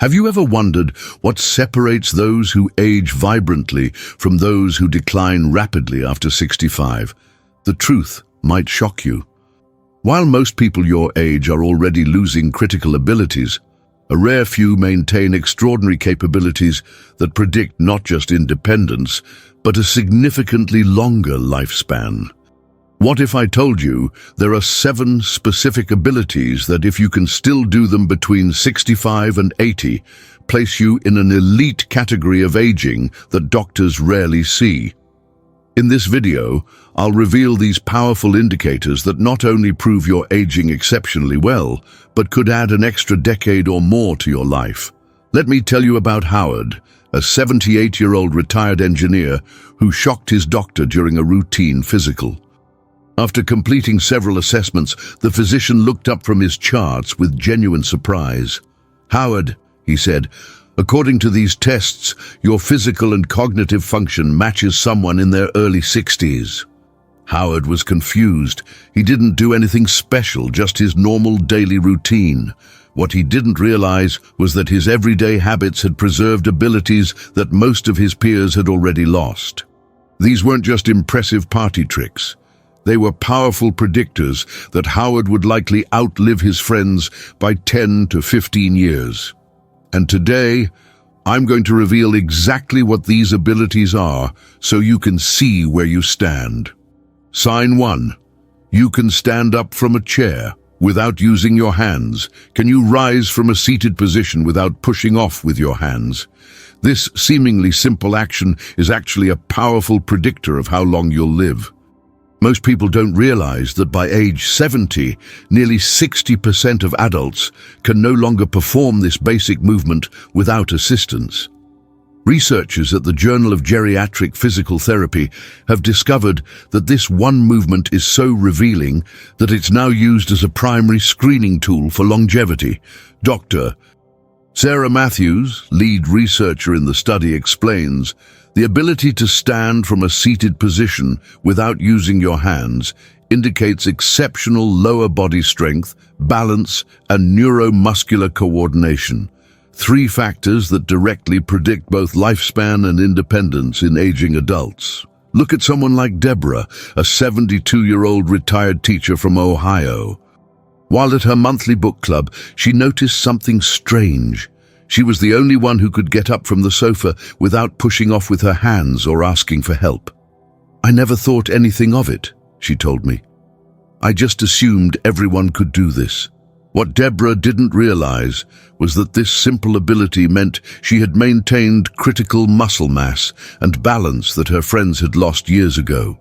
Have you ever wondered what separates those who age vibrantly from those who decline rapidly after 65? The truth might shock you. While most people your age are already losing critical abilities, a rare few maintain extraordinary capabilities that predict not just independence, but a significantly longer lifespan. What if I told you there are 7 specific abilities that, if you can still do them between 65 and 80, place you in an elite category of aging that doctors rarely see? In this video, I'll reveal these powerful indicators that not only prove you're aging exceptionally well, but could add an extra decade or more to your life. Let me tell you about Howard, a 78-year-old retired engineer who shocked his doctor during a routine physical. After completing several assessments, the physician looked up from his charts with genuine surprise. "Howard," he said, "according to these tests, your physical and cognitive function matches someone in their early 60s. Howard was confused. He didn't do anything special, just his normal daily routine. What he didn't realize was that his everyday habits had preserved abilities that most of his peers had already lost. These weren't just impressive party tricks. They were powerful predictors that Howard would likely outlive his friends by 10 to 15 years. And today, I'm going to reveal exactly what these abilities are so you can see where you stand. Sign 1. You can stand up from a chair without using your hands. Can you rise from a seated position without pushing off with your hands? This seemingly simple action is actually a powerful predictor of how long you'll live. Most people don't realize that by age 70, nearly 60% of adults can no longer perform this basic movement without assistance. Researchers at the Journal of Geriatric Physical Therapy have discovered that this one movement is so revealing that it's now used as a primary screening tool for longevity. Dr. Sarah Matthews, lead researcher in the study, explains, "The ability to stand from a seated position without using your hands indicates exceptional lower body strength, balance, and neuromuscular coordination, 3 factors that directly predict both lifespan and independence in aging adults." Look at someone like Deborah, a 72-year-old retired teacher from Ohio. While at her monthly book club, she noticed something strange. She was the only one who could get up from the sofa without pushing off with her hands or asking for help. "I never thought anything of it," she told me. "I just assumed everyone could do this." What Deborah didn't realize was that this simple ability meant she had maintained critical muscle mass and balance that her friends had lost years ago.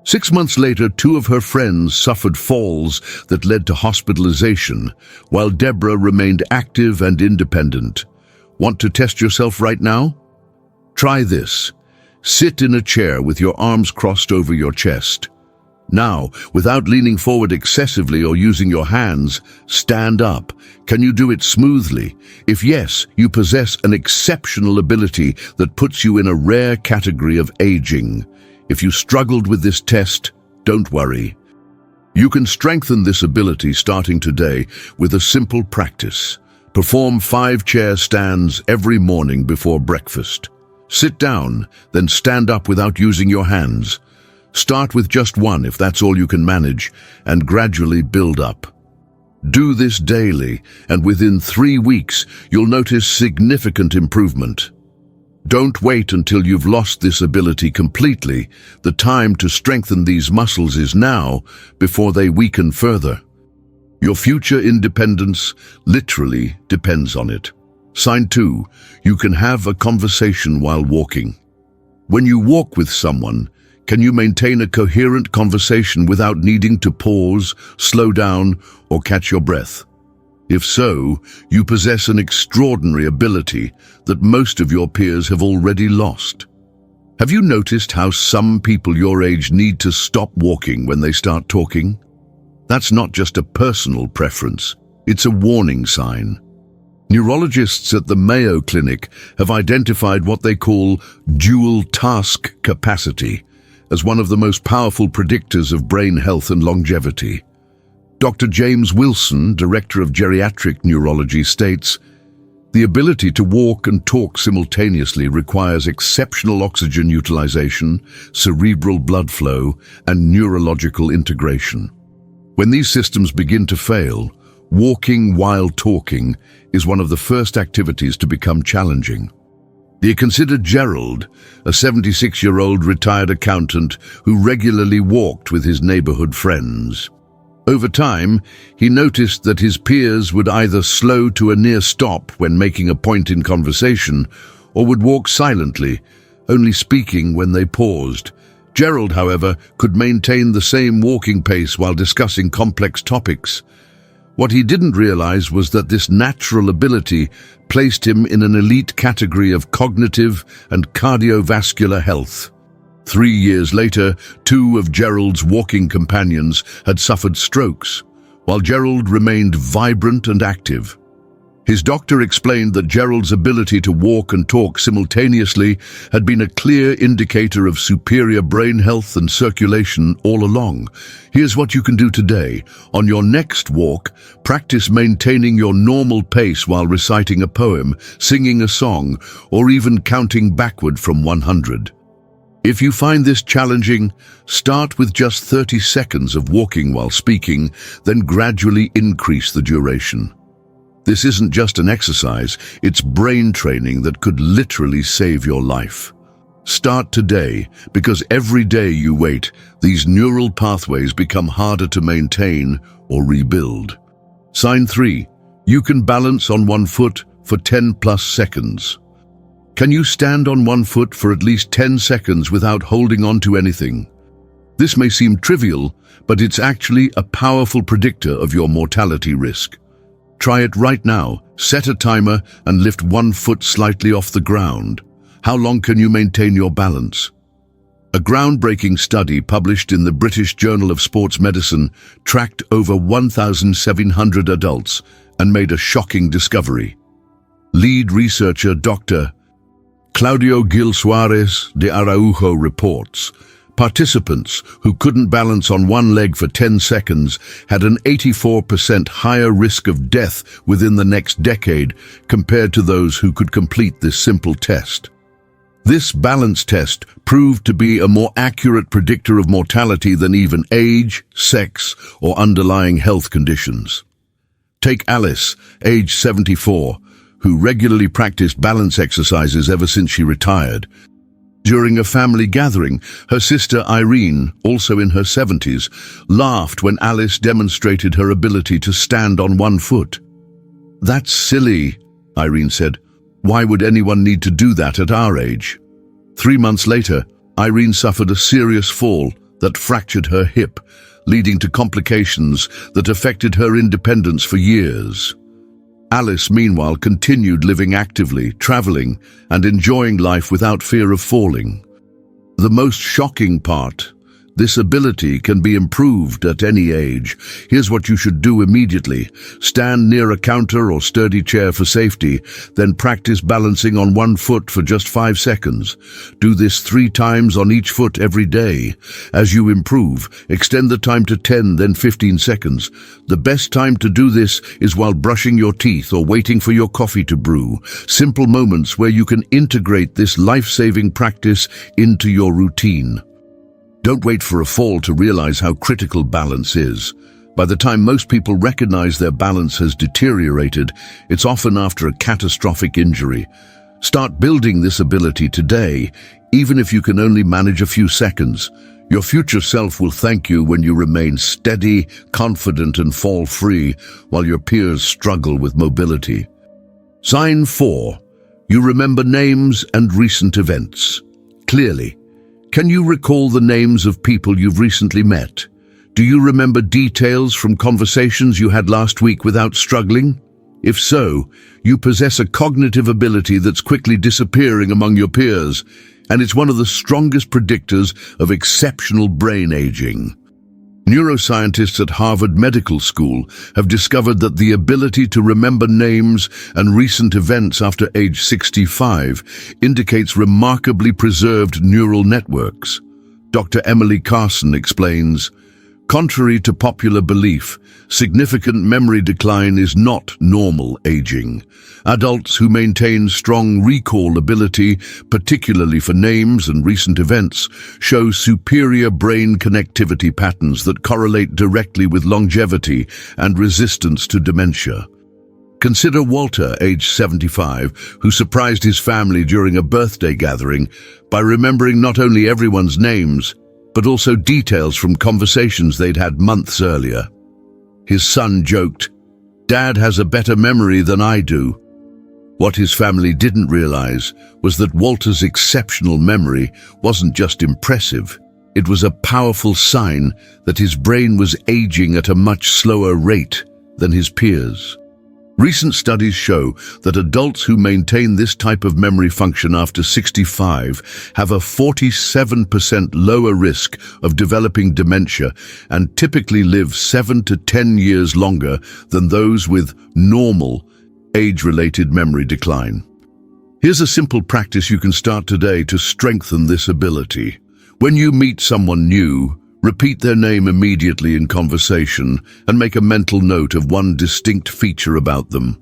6 months later, 2 of her friends suffered falls that led to hospitalization, while Deborah remained active and independent. Want to test yourself right now? Try this. Sit in a chair with your arms crossed over your chest. Now, without leaning forward excessively or using your hands, stand up. Can you do it smoothly? If yes, you possess an exceptional ability that puts you in a rare category of aging. If you struggled with this test, don't worry. You can strengthen this ability starting today with a simple practice. Perform 5 chair stands every morning before breakfast. Sit down, then stand up without using your hands. Start with just 1 if that's all you can manage, and gradually build up. Do this daily, and within 3 weeks, you'll notice significant improvement. Don't wait until you've lost this ability completely. The time to strengthen these muscles is now, before they weaken further. Your future independence literally depends on it. Sign 2. You can have a conversation while walking. When you walk with someone, can you maintain a coherent conversation without needing to pause, slow down, or catch your breath? If so, you possess an extraordinary ability that most of your peers have already lost. Have you noticed how some people your age need to stop walking when they start talking? That's not just a personal preference, it's a warning sign. Neurologists at the Mayo Clinic have identified what they call dual task capacity as one of the most powerful predictors of brain health and longevity. Dr. James Wilson, Director of Geriatric Neurology, states, The ability to walk and talk simultaneously requires exceptional oxygen utilization, cerebral blood flow, and neurological integration. When these systems begin to fail, walking while talking is one of the first activities to become challenging. He considered Gerald, a 76-year-old retired accountant who regularly walked with his neighborhood friends. Over time, he noticed that his peers would either slow to a near stop when making a point in conversation, or would walk silently, only speaking when they paused. Gerald, however, could maintain the same walking pace while discussing complex topics. What he didn't realize was that this natural ability placed him in an elite category of cognitive and cardiovascular health. 3 years later, 2 of Gerald's walking companions had suffered strokes, while Gerald remained vibrant and active. His doctor explained that Gerald's ability to walk and talk simultaneously had been a clear indicator of superior brain health and circulation all along. Here's what you can do today. On your next walk, practice maintaining your normal pace while reciting a poem, singing a song, or even counting backward from 100. If you find this challenging, start with just 30 seconds of walking while speaking, then gradually increase the duration. This isn't just an exercise, it's brain training that could literally save your life. Start today, because every day you wait, these neural pathways become harder to maintain or rebuild. Sign 3. You can balance on one foot for 10+ seconds. Can you stand on one foot for at least 10 seconds without holding on to anything? This may seem trivial, but it's actually a powerful predictor of your mortality risk. Try it right now. Set a timer and lift one foot slightly off the ground. How long can you maintain your balance? A groundbreaking study published in the British Journal of Sports Medicine tracked over 1,700 adults and made a shocking discovery. Lead researcher Dr. Claudio Gil Suarez de Araujo reports, participants who couldn't balance on one leg for 10 seconds had an 84% higher risk of death within the next decade compared to those who could complete this simple test. This balance test proved to be a more accurate predictor of mortality than even age, sex, or underlying health conditions. Take Alice, age 74, who regularly practiced balance exercises ever since she retired. During a family gathering, her sister Irene, also in her 70s, laughed when Alice demonstrated her ability to stand on one foot. "That's silly," Irene said. "Why would anyone need to do that at our age?" 3 months later, Irene suffered a serious fall that fractured her hip, leading to complications that affected her independence for years. Alice, meanwhile, continued living actively, traveling, and enjoying life without fear of falling. The most shocking part: this ability can be improved at any age. Here's what you should do immediately. Stand near a counter or sturdy chair for safety, then practice balancing on one foot for just 5 seconds. Do this 3 times on each foot every day. As you improve, extend the time to 10, then 15 seconds. The best time to do this is while brushing your teeth or waiting for your coffee to brew. Simple moments where you can integrate this life-saving practice into your routine. Don't wait for a fall to realize how critical balance is. By the time most people recognize their balance has deteriorated, it's often after a catastrophic injury. Start building this ability today, even if you can only manage a few seconds. Your future self will thank you when you remain steady, confident, and fall-free while your peers struggle with mobility. Sign 4. You remember names and recent events clearly. Can you recall the names of people you've recently met? Do you remember details from conversations you had last week without struggling? If so, you possess a cognitive ability that's quickly disappearing among your peers, and it's one of the strongest predictors of exceptional brain aging. Neuroscientists at Harvard Medical School have discovered that the ability to remember names and recent events after age 65 indicates remarkably preserved neural networks. Dr. Emily Carson explains, Contrary to popular belief, significant memory decline is not normal aging. Adults who maintain strong recall ability, particularly for names and recent events, show superior brain connectivity patterns that correlate directly with longevity and resistance to dementia. Consider Walter, age 75, who surprised his family during a birthday gathering by remembering not only everyone's names, but also details from conversations they'd had months earlier. His son joked, "Dad has a better memory than I do." What his family didn't realize was that Walter's exceptional memory wasn't just impressive, it was a powerful sign that his brain was aging at a much slower rate than his peers. Recent studies show that adults who maintain this type of memory function after 65 have a 47% lower risk of developing dementia and typically live 7 to 10 years longer than those with normal age-related memory decline. Here's a simple practice you can start today to strengthen this ability. When you meet someone new, repeat their name immediately in conversation and make a mental note of one distinct feature about them.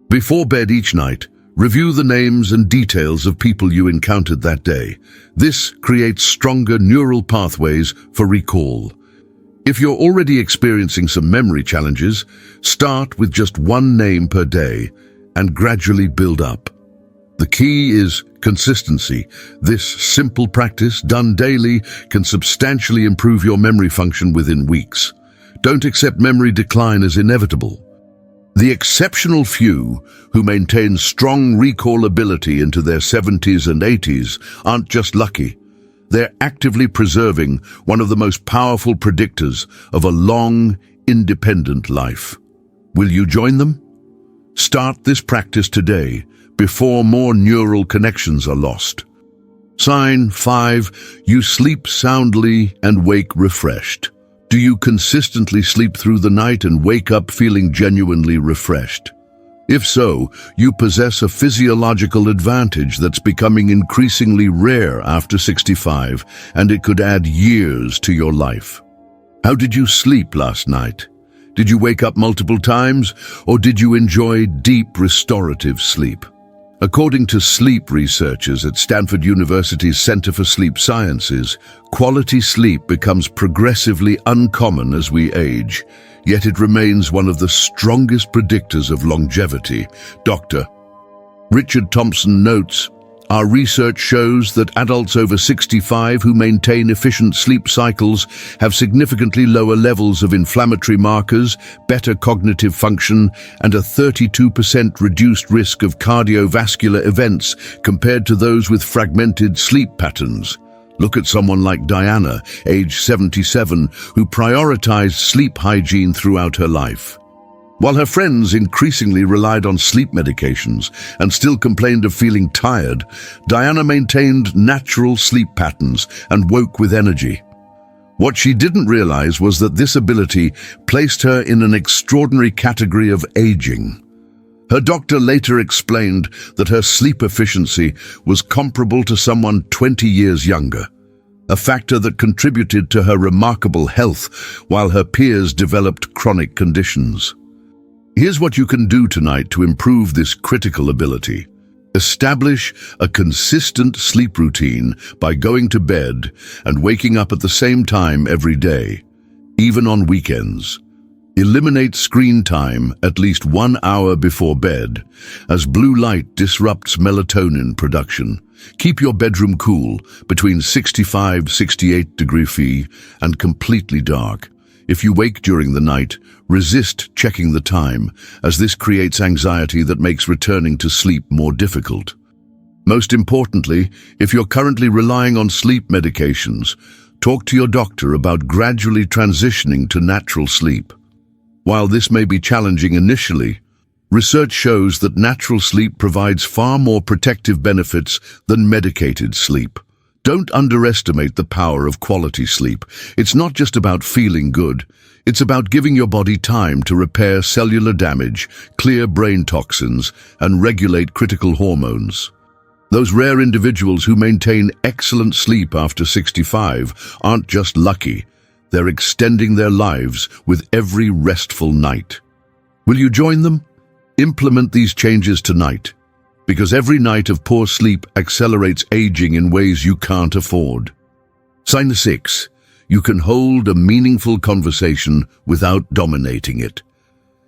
Before bed each night, review the names and details of people you encountered that day. This creates stronger neural pathways for recall. If you're already experiencing some memory challenges, start with just one name per day and gradually build up. The key is consistency. This simple practice, done daily, can substantially improve your memory function within weeks. Don't accept memory decline as inevitable. The exceptional few who maintain strong recall ability into their 70s and 80s aren't just lucky. They're actively preserving one of the most powerful predictors of a long, independent life. Will you join them? Start this practice today, before more neural connections are lost. Sign 5. You sleep soundly and wake refreshed. Do you consistently sleep through the night and wake up feeling genuinely refreshed? If so, you possess a physiological advantage that's becoming increasingly rare after 65, and it could add years to your life. How did you sleep last night? Did you wake up multiple times, or did you enjoy deep restorative sleep? According to sleep researchers at Stanford University's Center for Sleep Sciences, quality sleep becomes progressively uncommon as we age, yet it remains one of the strongest predictors of longevity. Dr. Richard Thompson notes, "Our research shows that adults over 65 who maintain efficient sleep cycles have significantly lower levels of inflammatory markers, better cognitive function, and a 32% reduced risk of cardiovascular events compared to those with fragmented sleep patterns." Look at someone like Diana, age 77, who prioritized sleep hygiene throughout her life. While her friends increasingly relied on sleep medications and still complained of feeling tired, Diana maintained natural sleep patterns and woke with energy. What she didn't realize was that this ability placed her in an extraordinary category of aging. Her doctor later explained that her sleep efficiency was comparable to someone 20 years younger, a factor that contributed to her remarkable health while her peers developed chronic conditions. Here's what you can do tonight to improve this critical ability. Establish a consistent sleep routine by going to bed and waking up at the same time every day, even on weekends. Eliminate screen time at least 1 hour before bed, as blue light disrupts melatonin production. Keep your bedroom cool, between 65–68 degrees Celsius, and completely dark. If you wake during the night, resist checking the time, as this creates anxiety that makes returning to sleep more difficult. Most importantly, if you're currently relying on sleep medications, talk to your doctor about gradually transitioning to natural sleep. While this may be challenging initially, research shows that natural sleep provides far more protective benefits than medicated sleep. Don't underestimate the power of quality sleep. It's not just about feeling good. It's about giving your body time to repair cellular damage, clear brain toxins, and regulate critical hormones. Those rare individuals who maintain excellent sleep after 65 aren't just lucky. They're extending their lives with every restful night. Will you join them? Implement these changes tonight, because every night of poor sleep accelerates aging in ways you can't afford. Sign 6. You can hold a meaningful conversation without dominating it.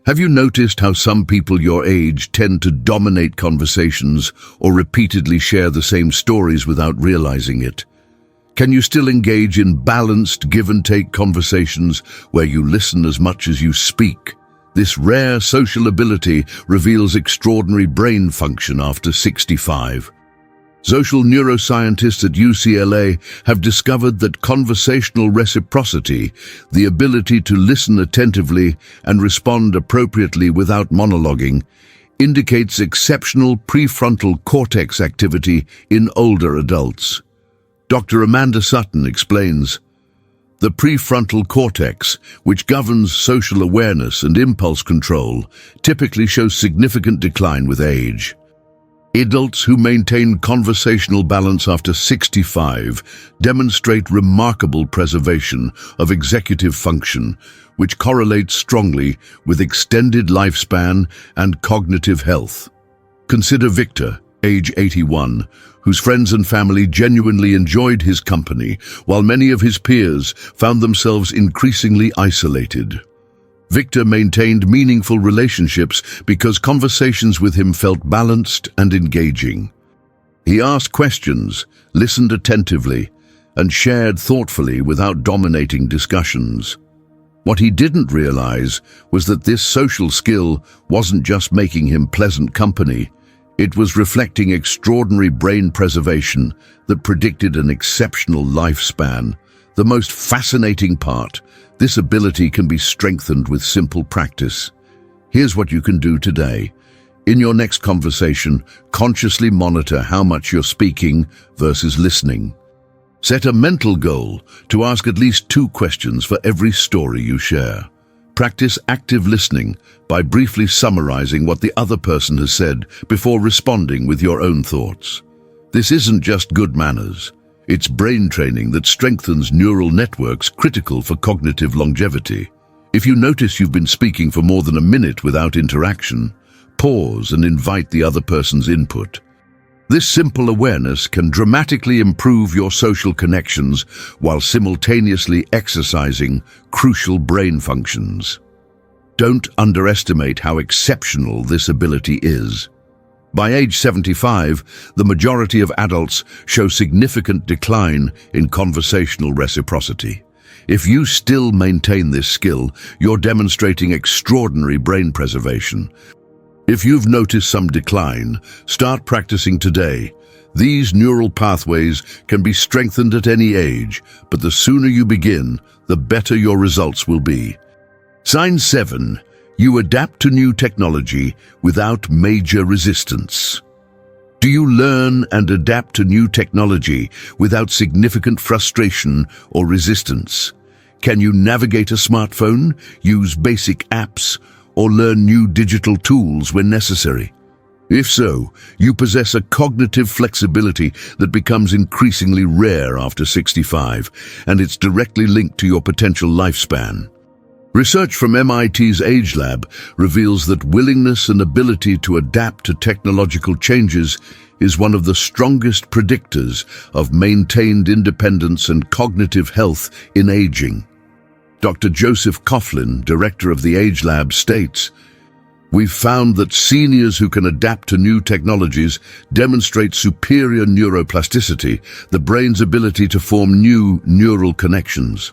Have you noticed how some people your age tend to dominate conversations or repeatedly share the same stories without realizing it? Can you still engage in balanced give-and-take conversations where you listen as much as you speak? This rare social ability reveals extraordinary brain function after 65. Social neuroscientists at UCLA have discovered that conversational reciprocity, the ability to listen attentively and respond appropriately without monologuing, indicates exceptional prefrontal cortex activity in older adults. Dr. Amanda Sutton explains, the prefrontal cortex, which governs social awareness and impulse control, typically shows significant decline with age. Adults who maintain conversational balance after 65 demonstrate remarkable preservation of executive function, which correlates strongly with extended lifespan and cognitive health. Consider Victor, age 81, whose friends and family genuinely enjoyed his company, while many of his peers found themselves increasingly isolated. Victor maintained meaningful relationships because conversations with him felt balanced and engaging. He asked questions, listened attentively, and shared thoughtfully without dominating discussions. What he didn't realize was that this social skill wasn't just making him pleasant company, it was reflecting extraordinary brain preservation that predicted an exceptional lifespan. The most fascinating part, this ability can be strengthened with simple practice. Here's what you can do today. In your next conversation, consciously monitor how much you're speaking versus listening. Set a mental goal to ask at least 2 questions for every story you share. Practice active listening by briefly summarizing what the other person has said before responding with your own thoughts. This isn't just good manners. It's brain training that strengthens neural networks critical for cognitive longevity. If you notice you've been speaking for more than a minute without interaction, pause and invite the other person's input. This simple awareness can dramatically improve your social connections while simultaneously exercising crucial brain functions. Don't underestimate how exceptional this ability is. By age 75, the majority of adults show significant decline in conversational reciprocity. If you still maintain this skill, you're demonstrating extraordinary brain preservation. If you've noticed some decline, start practicing today. These neural pathways can be strengthened at any age, but the sooner you begin, the better your results will be. Sign 7. You adapt to new technology without major resistance. Do you learn and adapt to new technology without significant frustration or resistance? Can you navigate a smartphone, use basic apps, or learn new digital tools when necessary? If so, you possess a cognitive flexibility that becomes increasingly rare after 65, and it's directly linked to your potential lifespan. Research from MIT's Age Lab reveals that willingness and ability to adapt to technological changes is one of the strongest predictors of maintained independence and cognitive health in aging. Dr. Joseph Coughlin, director of the Age Lab, states, "We've found that seniors who can adapt to new technologies demonstrate superior neuroplasticity, the brain's ability to form new neural connections.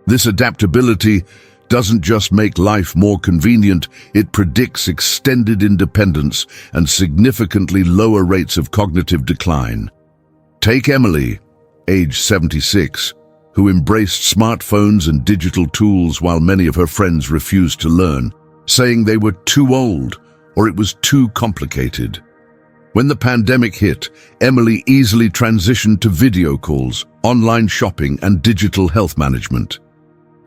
This adaptability doesn't just make life more convenient, it predicts extended independence and significantly lower rates of cognitive decline." Take Emily, age 76, who embraced smartphones and digital tools while many of her friends refused to learn, saying they were too old or it was too complicated. When the pandemic hit, Emily easily transitioned to video calls, online shopping, and digital health management.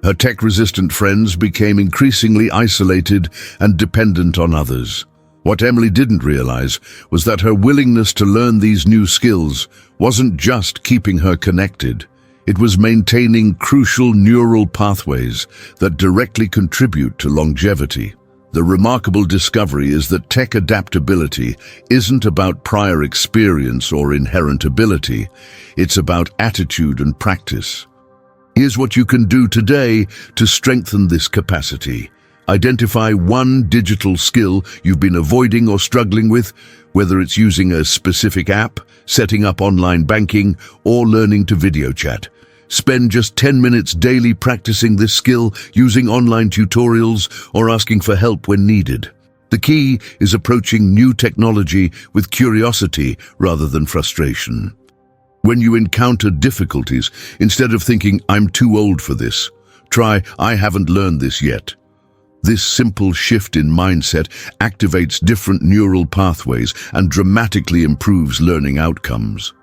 Her tech-resistant friends became increasingly isolated and dependent on others. What Emily didn't realize was that her willingness to learn these new skills wasn't just keeping her connected. It was maintaining crucial neural pathways that directly contribute to longevity. The remarkable discovery is that tech adaptability isn't about prior experience or inherent ability. It's about attitude and practice. Here's what you can do today to strengthen this capacity. Identify one digital skill you've been avoiding or struggling with, whether it's using a specific app, setting up online banking, or learning to video chat. Spend just 10 minutes daily practicing this skill, using online tutorials or asking for help when needed. The key is approaching new technology with curiosity rather than frustration. When you encounter difficulties, instead of thinking, "I'm too old for this," try, "I haven't learned this yet." This simple shift in mindset activates different neural pathways and dramatically improves learning outcomes.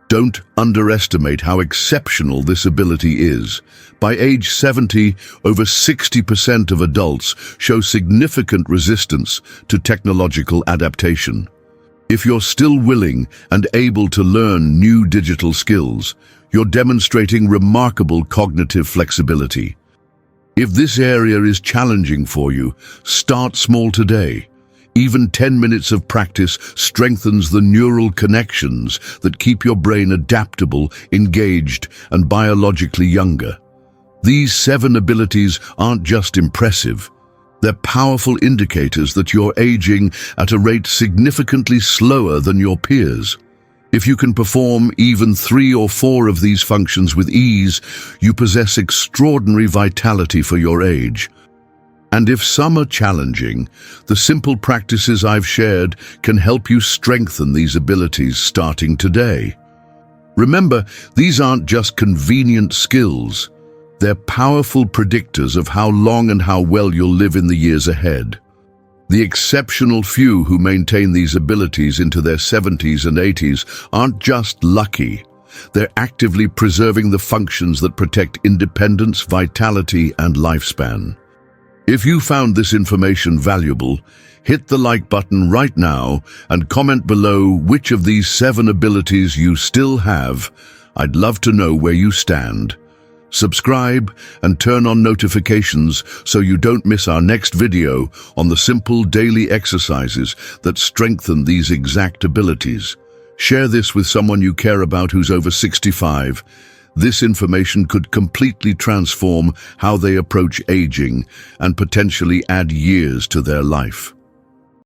Don't underestimate how exceptional this ability is. By age 70, over 60% of adults show significant resistance to technological adaptation. If you're still willing and able to learn new digital skills, you're demonstrating remarkable cognitive flexibility. If this area is challenging for you, start small today. Even 10 minutes of practice strengthens the neural connections that keep your brain adaptable, engaged, and biologically younger. These 7 abilities aren't just impressive. They're powerful indicators that you're aging at a rate significantly slower than your peers. If you can perform even 3 or 4 of these functions with ease, you possess extraordinary vitality for your age. And if some are challenging, the simple practices I've shared can help you strengthen these abilities starting today. Remember, these aren't just convenient skills. They're powerful predictors of how long and how well you'll live in the years ahead. The exceptional few who maintain these abilities into their 70s and 80s aren't just lucky. They're actively preserving the functions that protect independence, vitality, and lifespan. If you found this information valuable, hit the like button right now and comment below which of these 7 abilities you still have. I'd love to know where you stand. Subscribe and turn on notifications so you don't miss our next video on the simple daily exercises that strengthen these exact abilities. Share this with someone you care about who's over 65. This information could completely transform how they approach aging and potentially add years to their life.